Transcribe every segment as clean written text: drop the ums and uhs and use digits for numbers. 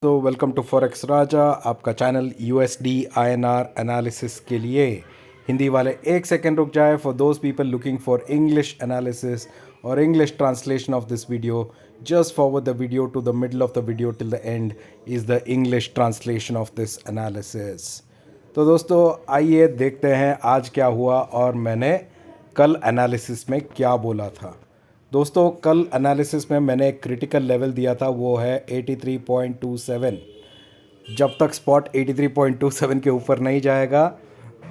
तो welcome to forex राजा, आपका channel USD INR analysis के लिए। हिंदी वाले एक सेकेंड रुक जाए। For those people looking for English analysis और English translation of this video, just forward the video to the middle of the video till the end is the English translation of this analysis. तो दोस्तों आइए देखते हैं आज क्या हुआ और मैंने कल एनालिसिस में क्या बोला था। दोस्तों कल एनालिसिस में मैंने एक क्रिटिकल लेवल दिया था, वो है 83.27। जब तक स्पॉट 83.27 के ऊपर नहीं जाएगा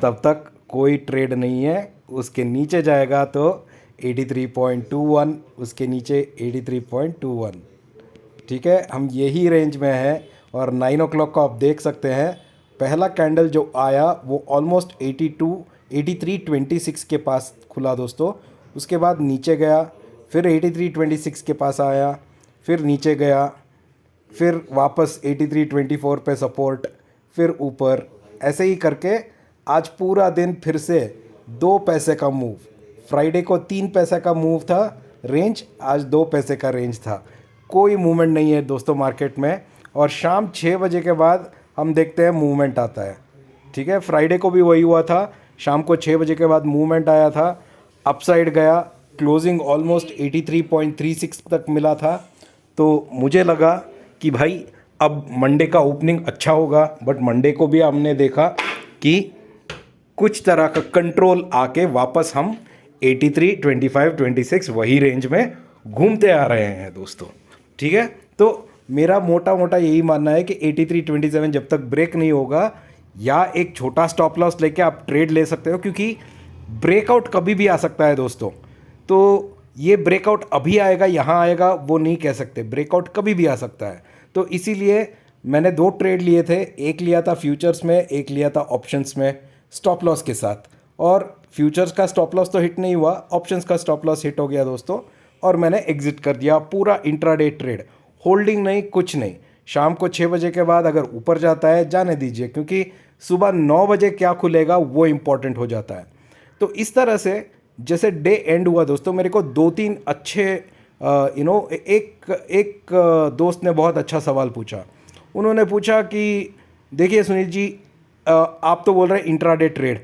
तब तक कोई ट्रेड नहीं है। उसके नीचे जाएगा तो 83.21, उसके नीचे 83.21। ठीक है, हम यही रेंज में हैं और 9 o'clock को आप देख सकते हैं पहला कैंडल जो आया वो ऑलमोस्ट 83.26 के पास खुला दोस्तों। उसके बाद नीचे गया, फिर 83.26 के पास आया, फिर नीचे गया, फिर वापस 83.24 पे सपोर्ट, फिर ऊपर। ऐसे ही करके आज पूरा दिन फिर से 2 पैसे का मूव। फ्राइडे को 3 पैसे का मूव था रेंज, आज 2 पैसे का रेंज था। कोई मूवमेंट नहीं है दोस्तों मार्केट में। और शाम 6 बजे के बाद हम देखते हैं मूवमेंट आता है। ठीक है, फ्राइडे को भी वही हुआ था, शाम को 6 बजे के बाद मूवमेंट आया था, अपसाइड गया, क्लोजिंग ऑलमोस्ट 83.36 तक मिला था। तो मुझे लगा कि भाई अब मंडे का ओपनिंग अच्छा होगा, बट मंडे को भी हमने देखा कि कुछ तरह का कंट्रोल आके वापस हम 83, 25, 26 वही रेंज में घूमते आ रहे हैं दोस्तों। ठीक है, तो मेरा मोटा मोटा यही मानना है कि 83, 27 जब तक ब्रेक नहीं होगा, या एक छोटा स्टॉप लॉस लेके आप ट्रेड ले सकते हो, क्योंकि ब्रेकआउट कभी भी आ सकता है दोस्तों। तो ये ब्रेकआउट अभी आएगा, यहाँ आएगा, वो नहीं कह सकते। ब्रेकआउट कभी भी आ सकता है। तो इसीलिए मैंने 2 ट्रेड लिए थे, एक लिया था फ्यूचर्स में, एक लिया था ऑप्शंस में स्टॉप लॉस के साथ। और फ्यूचर्स का स्टॉप लॉस तो हिट नहीं हुआ, ऑप्शंस का स्टॉप लॉस हिट हो गया दोस्तों, और मैंने एग्जिट कर दिया पूरा इंट्राडे ट्रेड। होल्डिंग नहीं, कुछ नहीं। शाम को 6 बजे के बाद अगर ऊपर जाता है जाने दीजिए, क्योंकि सुबह 9 बजे क्या खुलेगा वो इम्पॉर्टेंट हो जाता है। तो इस तरह से जैसे डे एंड हुआ दोस्तों, मेरे को 2-3 अच्छे एक दोस्त ने बहुत अच्छा सवाल पूछा। उन्होंने पूछा कि देखिए सुनील जी, आप तो बोल रहे हैं इंट्राडे ट्रेड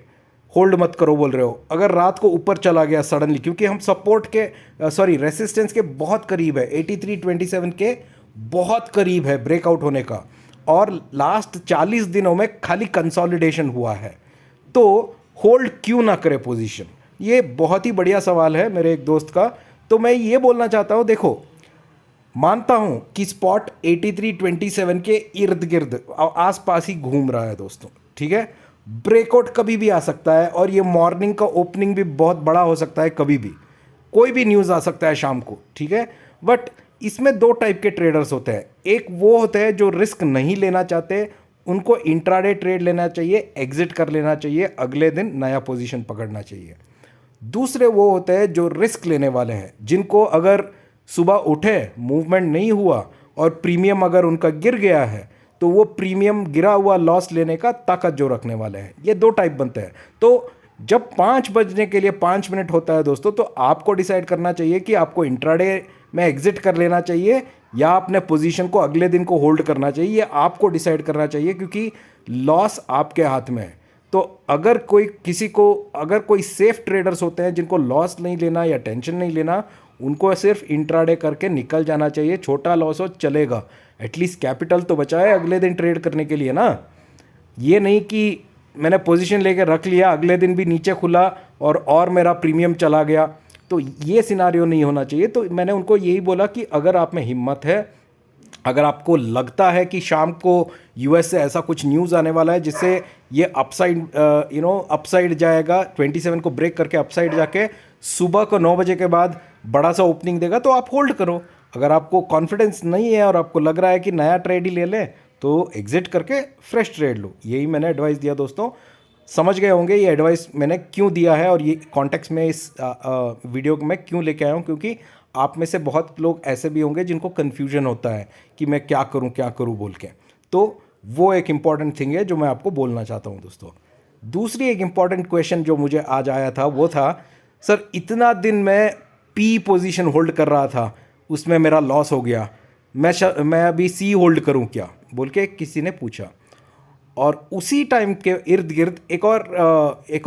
होल्ड मत करो बोल रहे हो, अगर रात को ऊपर चला गया सडनली, क्योंकि हम सपोर्ट के रेसिस्टेंस के बहुत करीब है, 83.27 के बहुत करीब है ब्रेकआउट होने का, और लास्ट 40 दिनों में खाली कंसोलिडेशन हुआ है, तो होल्ड क्यों ना करे पोजीशन? ये बहुत ही बढ़िया सवाल है मेरे एक दोस्त का। तो मैं ये बोलना चाहता हूँ, देखो मानता हूँ कि स्पॉट 83.27 के इर्द गिर्द आसपास ही घूम रहा है दोस्तों। ठीक है, ब्रेकआउट कभी भी आ सकता है, और ये मॉर्निंग का ओपनिंग भी बहुत बड़ा हो सकता है, कभी भी कोई भी न्यूज़ आ सकता है शाम को। ठीक है, बट इसमें 2 टाइप के ट्रेडर्स होते हैं। एक वो होते हैं जो रिस्क नहीं लेना चाहते, उनको इंट्राडे ट्रेड लेना चाहिए, एग्जिट कर लेना चाहिए, अगले दिन नया पोजीशन पकड़ना चाहिए। दूसरे वो होते हैं जो रिस्क लेने वाले हैं, जिनको अगर सुबह उठे मूवमेंट नहीं हुआ और प्रीमियम अगर उनका गिर गया है, तो वो प्रीमियम गिरा हुआ लॉस लेने का ताकत जो रखने वाले हैं। ये 2 टाइप बनते हैं। तो जब 5 बजने के लिए 5 मिनट होता है दोस्तों, तो आपको डिसाइड करना चाहिए कि आपको इंट्राडे में एग्जिट कर लेना चाहिए या अपने पोजीशन को अगले दिन को होल्ड करना चाहिए। ये आपको डिसाइड करना चाहिए, क्योंकि लॉस आपके हाथ में है। तो अगर कोई सेफ ट्रेडर्स होते हैं जिनको लॉस नहीं लेना या टेंशन नहीं लेना, उनको सिर्फ इंट्राडे करके निकल जाना चाहिए। छोटा लॉस हो चलेगा, एटलीस्ट कैपिटल तो बचाए अगले दिन ट्रेड करने के लिए ना। ये नहीं कि मैंने पोजीशन लेके रख लिया, अगले दिन भी नीचे खुला और मेरा प्रीमियम चला गया, तो ये सिनारियो नहीं होना चाहिए। तो मैंने उनको यही बोला कि अगर आप में हिम्मत है, अगर आपको लगता है कि शाम को यूएस से ऐसा कुछ न्यूज़ आने वाला है जिससे ये अपसाइड जाएगा, 27 को ब्रेक करके अपसाइड जाके सुबह को 9 बजे के बाद बड़ा सा ओपनिंग देगा, तो आप होल्ड करो। अगर आपको कॉन्फिडेंस नहीं है और आपको लग रहा है कि नया ट्रेड ही ले लें, तो एग्जिट करके फ्रेश ट्रेड लो। यही मैंने एडवाइस दिया दोस्तों। समझ गए होंगे ये एडवाइस मैंने क्यों दिया है, और ये कॉन्टेक्स्ट में इस वीडियो को मैं क्यों लेके आया हूँ, क्योंकि आप में से बहुत लोग ऐसे भी होंगे जिनको कन्फ्यूजन होता है कि मैं क्या करूँ बोल के। तो वो एक इम्पॉर्टेंट थिंग है जो मैं आपको बोलना चाहता हूँ दोस्तों। दूसरी एक इम्पॉर्टेंट क्वेश्चन जो मुझे आज आया था वो था, सर इतना दिन मैं पी पोजीशन होल्ड कर रहा था, उसमें मेरा लॉस हो गया, मैं अभी सी होल्ड करूं क्या? बोल के किसी ने पूछा। और उसी टाइम के इर्द गिर्द एक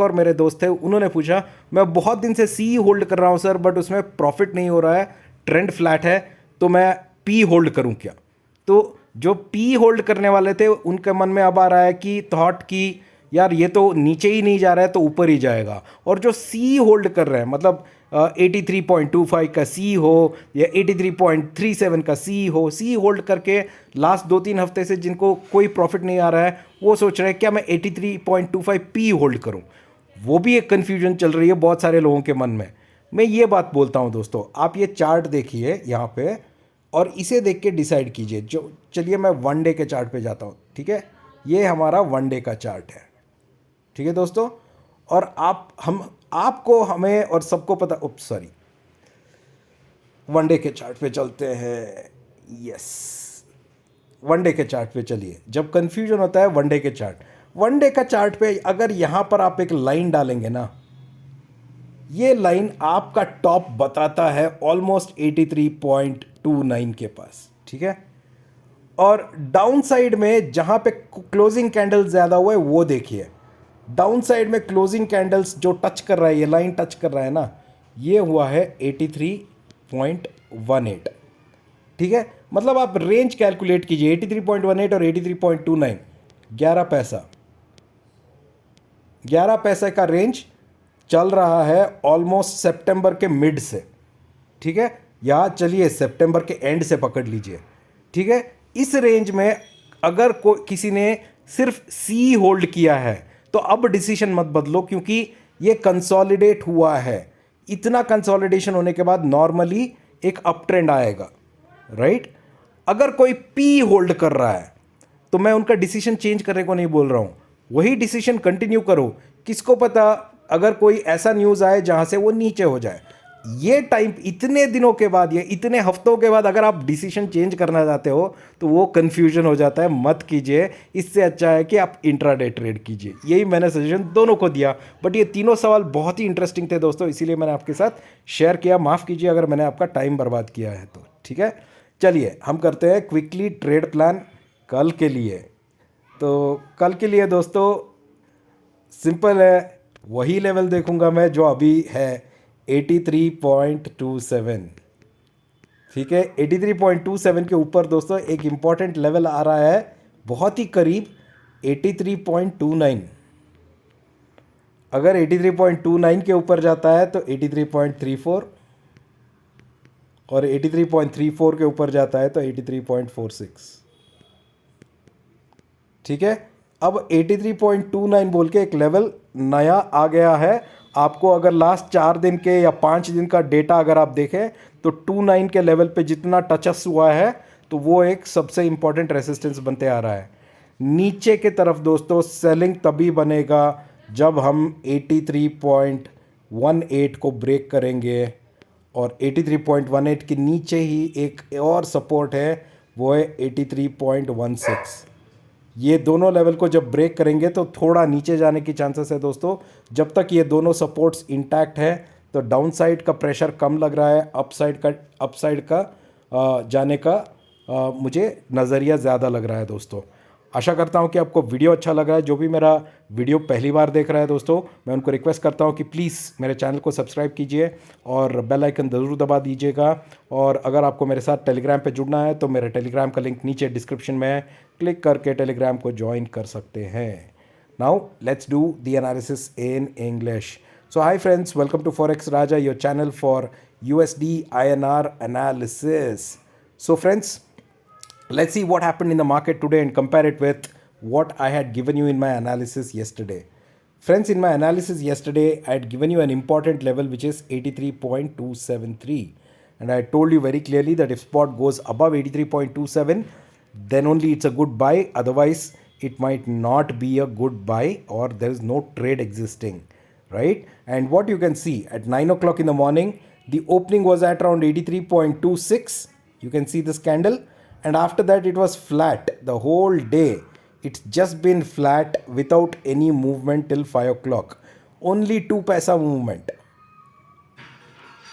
और मेरे दोस्त थे, उन्होंने पूछा मैं बहुत दिन से सी होल्ड कर रहा हूँ सर, बट उसमें प्रॉफिट नहीं हो रहा है, ट्रेंड फ्लैट है, तो मैं पी होल्ड करूँ क्या? तो जो पी होल्ड करने वाले थे उनके मन में अब आ रहा है कि थॉट कि यार ये तो नीचे ही नहीं जा रहा है तो ऊपर ही जाएगा। और जो सी होल्ड कर रहे हैं, मतलब 83.25 का सी हो या 83.37 का सी हो, सी होल्ड करके लास्ट 2-3 हफ्ते से जिनको कोई प्रॉफिट नहीं आ रहा है, वो सोच रहे हैं क्या मैं 83.25 पी होल्ड करूं। वो भी एक कन्फ्यूजन चल रही है बहुत सारे लोगों के मन में। मैं ये बात बोलता हूं दोस्तों, आप ये चार्ट देखिए यहाँ पे और इसे देख के डिसाइड कीजिए। जो चलिए मैं वन डे के चार्ट पे जाता हूँ, ठीक है? ये हमारा वन डे का चार्ट है, ठीक है दोस्तों। और आपको हमें और सबको पता, सॉरी, वनडे के चार्ट पे चलते हैं। यस, वनडे के चार्ट पे चलिए। जब कंफ्यूजन होता है वनडे के चार्ट, वनडे का चार्ट पे अगर यहां पर आप एक लाइन डालेंगे ना, ये लाइन आपका टॉप बताता है ऑलमोस्ट 83.29 के पास, ठीक है? और डाउन साइड में जहां पे क्लोजिंग कैंडल ज्यादा हुआ है वो देखिए, डाउन साइड में क्लोजिंग कैंडल्स जो टच कर रहा है, ये लाइन टच कर रहा है ना, ये हुआ है 83.18, ठीक है? मतलब आप रेंज कैलकुलेट कीजिए, 83.18 और 83.29, 11 पैसा, 11 पैसे का रेंज चल रहा है ऑलमोस्ट सितंबर के मिड से, ठीक है? या चलिए सितंबर के एंड से पकड़ लीजिए, ठीक है? इस रेंज में अगर किसी ने सिर्फ सी होल्ड किया है तो अब डिसीजन मत बदलो, क्योंकि ये कंसोलिडेट हुआ है। इतना कंसोलिडेशन होने के बाद नॉर्मली एक अप ट्रेंड आएगा, राइट? अगर कोई पी होल्ड कर रहा है तो मैं उनका डिसीजन चेंज करने को नहीं बोल रहा हूं, वही डिसीजन कंटिन्यू करो। किसको पता अगर कोई ऐसा न्यूज़ आए जहां से वो नीचे हो जाए। ये टाइम इतने दिनों के बाद, ये इतने हफ्तों के बाद अगर आप डिसीजन चेंज करना चाहते हो तो वो कंफ्यूजन हो जाता है, मत कीजिए। इससे अच्छा है कि आप इंट्राडे ट्रेड कीजिए। यही मैंने सजेशन दोनों को दिया, बट ये तीनों सवाल बहुत ही इंटरेस्टिंग थे दोस्तों, इसीलिए मैंने आपके साथ शेयर किया। माफ़ कीजिए अगर मैंने आपका टाइम बर्बाद किया है तो, ठीक है? चलिए हम करते हैं क्विकली ट्रेड प्लान कल के लिए। तो कल के लिए दोस्तों सिंपल है, वही लेवल देखूंगा मैं जो अभी है 83.27, ठीक है? 83.27 के ऊपर दोस्तों एक इंपॉर्टेंट लेवल आ रहा है बहुत ही करीब, 83.29। अगर 83.29 के ऊपर जाता है तो 83.34, और 83.34 के ऊपर जाता है तो 83.46, ठीक है? अब 83.29 बोल के एक लेवल नया आ गया है। आपको अगर लास्ट 4 दिन के या 5 दिन का डेटा अगर आप देखें तो 29 के लेवल पे जितना टचअस हुआ है तो वो एक सबसे इंपॉर्टेंट रेसिस्टेंस बनते आ रहा है। नीचे के तरफ दोस्तों सेलिंग तभी बनेगा जब हम 83.18 को ब्रेक करेंगे, और 83.18 के नीचे ही एक और सपोर्ट है, वो है 83.16। ये दोनों लेवल को जब ब्रेक करेंगे तो थोड़ा नीचे जाने की चांसेस है दोस्तों। जब तक ये दोनों सपोर्ट्स इंटैक्ट है तो डाउन साइड का प्रेशर कम लग रहा है, अप साइड का जाने का मुझे नज़रिया ज़्यादा लग रहा है दोस्तों। आशा करता हूँ कि आपको वीडियो अच्छा लगा है। जो भी मेरा वीडियो पहली बार देख रहा है दोस्तों, मैं उनको रिक्वेस्ट करता हूँ कि प्लीज़ मेरे चैनल को सब्सक्राइब कीजिए और बेल आइकन ज़रूर दबा दीजिएगा। और अगर आपको मेरे साथ टेलीग्राम पे जुड़ना है तो मेरे टेलीग्राम का लिंक नीचे डिस्क्रिप्शन में है, क्लिक करके टेलीग्राम को ज्वाइन कर सकते हैं। Now let's do the analysis in English. So hi friends, welcome to forex Raja, your channel for USD INR analysis. So friends, let's see what happened in the market today and compare it with what I had given you in my analysis yesterday. Friends, in my analysis yesterday, I had given you an important level which is 83.273. And I told you very clearly that if spot goes above 83.27, then only it's a good buy. Otherwise, it might not be a good buy or there is no trade existing, right? And what you can see at 9 o'clock in the morning, the opening was at around 83.26. You can see this candle. And after that it was flat the whole day. It's just been flat without any movement till 5 o'clock. Only 2 paisa movement.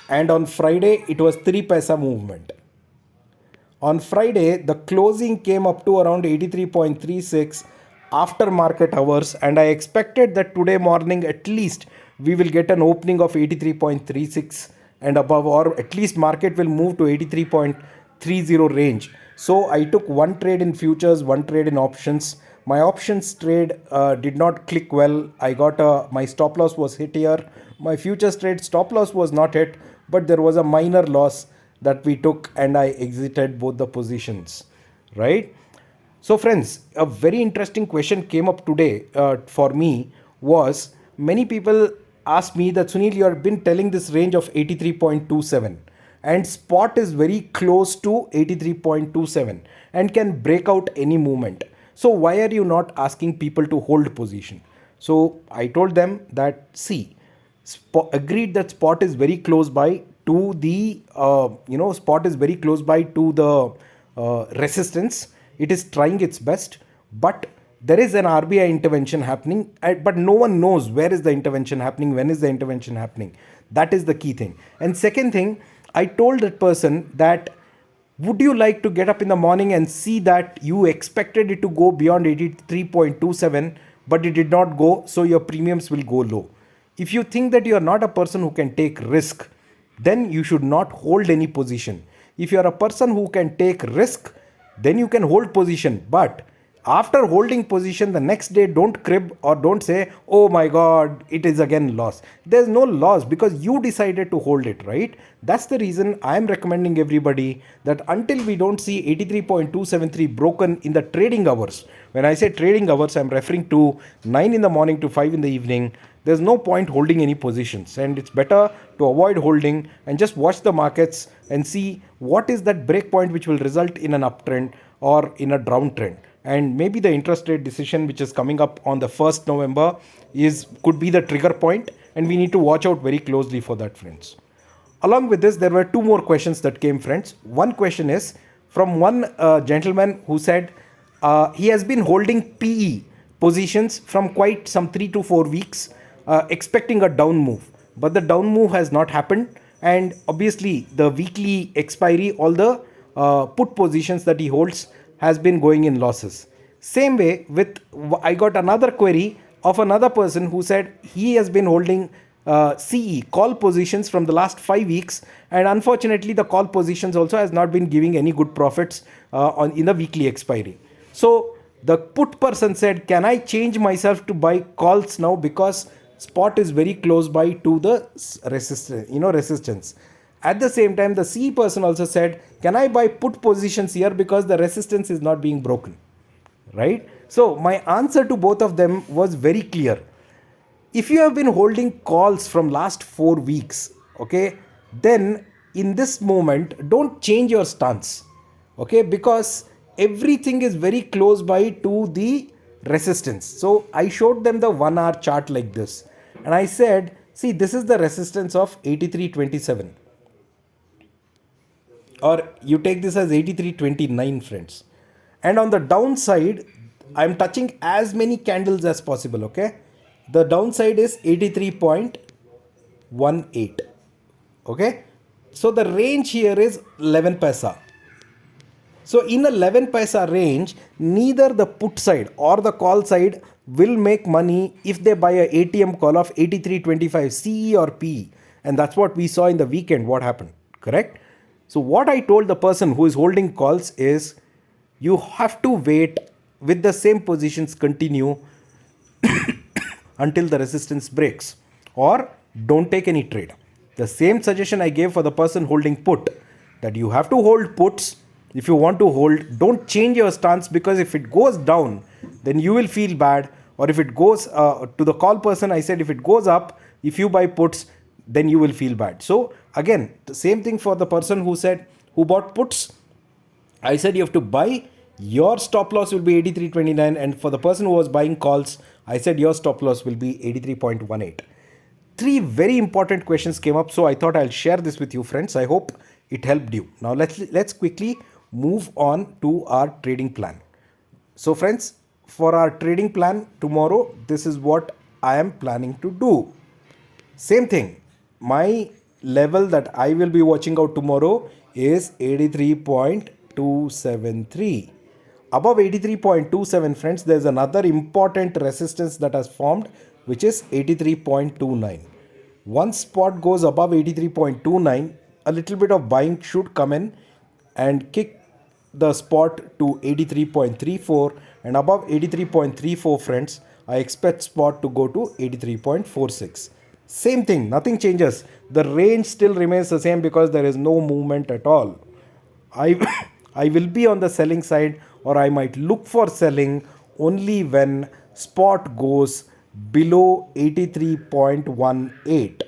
And on Friday it was 3 paisa movement. On Friday, the closing came up to around 83.36 after market hours, and I expected that today morning at least we will get an opening of 83.36 and above, or at least market will move to 83.30 range. So I took one trade in futures, one trade in options. My options trade did not click well. I got my stop loss was hit here. My futures trade stop loss was not hit, but there was a minor loss that we took, and I exited both the positions, right? So, friends, a very interesting question came up today for me was many people asked me that Sunil, you have been telling this range of 83.27 and spot is very close to 83.27 and can break out any moment. So, why are you not asking people to hold position? So, I told them that see, agreed that spot is very close by to the spot is very close by to the resistance. It is trying its best, but there is an RBI intervention happening, but no one knows where is the intervention happening, when is the intervention happening. That is the key thing. And second thing, I told that person that would you like to get up in the morning and see that you expected it to go beyond 83.27 but it did not go, so your premiums will go low. If you think that you are not a person who can take risk, then you should not hold any position. If you are a person who can take risk, then you can hold position. But after holding position the next day, don't crib or don't say, oh my god, it is again loss. There's no loss because you decided to hold it, right? That's the reason I'm recommending everybody that until we don't see 83.273 broken in the trading hours. When I say trading hours, I'm referring to 9 in the morning to 5 in the evening. There's no point holding any positions, and it's better to avoid holding and just watch the markets and see what is that break point which will result in an uptrend or in a downtrend. And maybe the interest rate decision which is coming up on the 1st November could be the trigger point, and we need to watch out very closely for that, friends. Along with this, there were two more questions that came, friends. One question is from one gentleman who said he has been holding PE positions from quite some 3 to 4 weeks, expecting a down move, but the down move has not happened, and obviously the weekly expiry, all the put positions that he holds has been going in losses. Same way with, I got another query of another person who said he has been holding CE call positions from the last 5 weeks, and unfortunately the call positions also has not been giving any good profits in the weekly expiry. So the put person said, can I change myself to buy calls now because spot is very close by to the resistance. At the same time, the C person also said, can I buy put positions here because the resistance is not being broken, right? So my answer to both of them was very clear. If you have been holding calls from last 4 weeks, okay, then in this moment don't change your stance, okay, because everything is very close by to the resistance. So I showed them the 1 hour chart like this, and I said, see, this is the resistance of 83.27, or you take this as 83.29, friends. And on the downside, I'm touching as many candles as possible, okay. The downside is 83.18, okay. So the range here is 11 paisa. So in the 11 paisa range, neither the put side or the call side will make money if they buy a ATM call of 83.25 CE or PE. And that's what we saw in the weekend, what happened, correct? So what I told the person who is holding calls is, you have to wait with the same positions continue until the resistance breaks, or don't take any trade. The same suggestion I gave for the person holding put, that you have to hold puts. If you want to hold, don't change your stance, because if it goes down, then you will feel bad. Or if it goes to the call person, I said if it goes up, if you buy puts, then you will feel bad. So again, the same thing for the person who bought puts. I said you have to buy, your stop loss will be 83.29, and for the person who was buying calls, I said your stop loss will be 83.18. 3 very important questions came up, so I thought I'll share this with you, friends. I hope it helped you. Now let's quickly move on to our trading plan. So friends, for our trading plan tomorrow, this is what I am planning to do. Same thing, my level that I will be watching out tomorrow is 83.27. 83.273. Above 83.27, friends, there's another important resistance that has formed, which is 83.29. Once spot goes above 83.29, a little bit of buying should come in and kick the spot to 83.34, and above 83.34, friends, I expect spot to go to 83.46. Same thing, nothing changes. The range still remains the same because there is no movement at all. I I will be on the selling side, or I might look for selling only when spot goes below 83.18.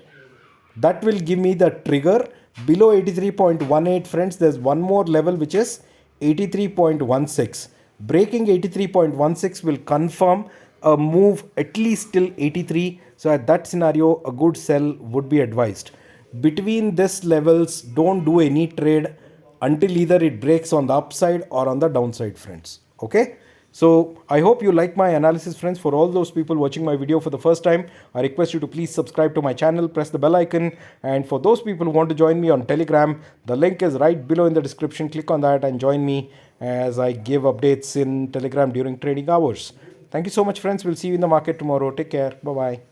That will give me the trigger. Below 83.18, friends, there's one more level which is 83.16. Breaking 83.16 will confirm a move at least till 83. So at that scenario, a good sell would be advised. Between these levels, don't do any trade until either it breaks on the upside or on the downside, friends. Okay. So I hope you like my analysis, friends. For all those people watching my video for the first time, I request you to please subscribe to my channel, press the bell icon. And for those people who want to join me on Telegram, the link is right below in the description. Click on that and join me as I give updates in Telegram during trading hours. Thank you so much, friends. We'll see you in the market tomorrow. Take care. Bye-bye.